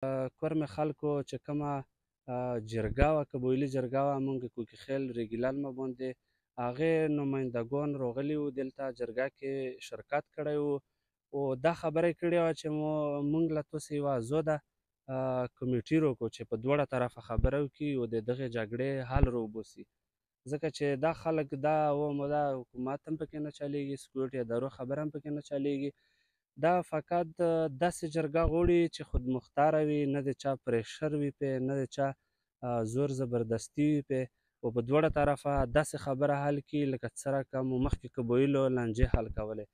کور مې خلکو چې کومه جرګه وه، قبایلي جرګه وه، موږ کوکي خیل ریګي للمه باندې هغې نمایندګان راغلي وو دلته جرګه کې شرکت کړی وو او دا خبره یې کړې وه چې موږ له تاسې یوه آزاده کمیټي راکړو چې په دواړه طرفه خبره وکړي او د دغې جګړې حل راوباسي، ځکه چې دا خلک دا حکومت هم پکې نه چلیږي، سکیورټي ادارو خبره هم پکې نه چلیږي. دا فقط داسې جرګه غواړي چې خودمختاره وي، نه د چا پریشر وي پې، نه د چا زور زبردستي وي پې، او په دواړه طرفه داسې خبره حل کړي لکه څرنګه مو مخکې قبایلو لانجې حل کولې.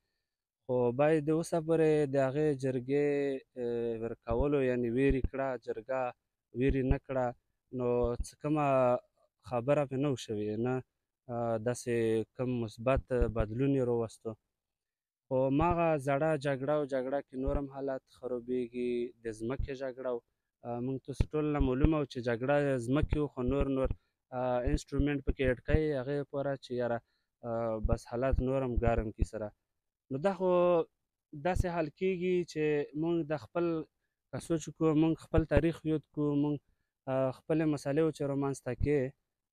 خو باید د اوسه پورې د هغې جرګې ورکولو یعنې ویرې کړه جرګه ویرې نه کړه، نو څه کومه خبره پې نه و شوې، نه داسې کوم مثبت بدلون یې راوستو. خو هماغه زړه جګړه او جګړه کې نور هم حالات خرابېږي، د ځمکې جګړه و، موږ تاسو ټولو ته معلومه وه چې جګړه ځمکې و، خو نور انسټرومنټ پکې اډ کوي هغې لپاره چې یاره بس حالات نور هم ګرم کړي سره. نو دا خو داسې حل کېږي چې موږ د خپل که سوچ وکړو، موږ خپل تاریخ یاد کړو، موږ خپلې مسلې و چې رامنځته کړې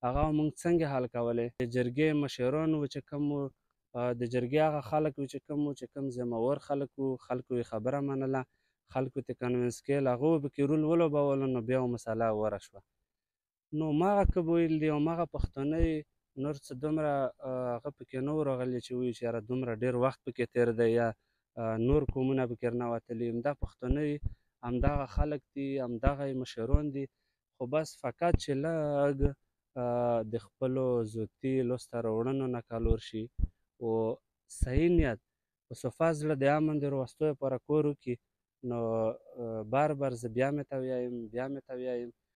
هغه موږ څنګه حل کولې. د جرګې مشران وو چې کوم وو، د جرګې هغه خلک وو چې کوم ذمهوار خلک وو، خلکو یې خبره منله، خلکو ته کنوینس کېل، هغو پکې رول ولوبولو، نو بیا مسله اوره شوه. نو هماغه قبایل دي، هماغه پښتانه دي، نور څه دومره هغه پکې نه وو راغلي چې ووایي چې یاره دومره ډېر وخت پکې تېر دی یا نور قومونه پکې راننوتلي، همدا پښتانه دي، همدغه خلک دي، همدغه یې مشران دي، خو بس فقط چې لږ د خپلو ذاتي لاسته راوړنو نه کلور شي او صحیح نیت په صفا زړه د امن د راوستو لپاره کار وکړي، نو بار زه بیا مې ته وایم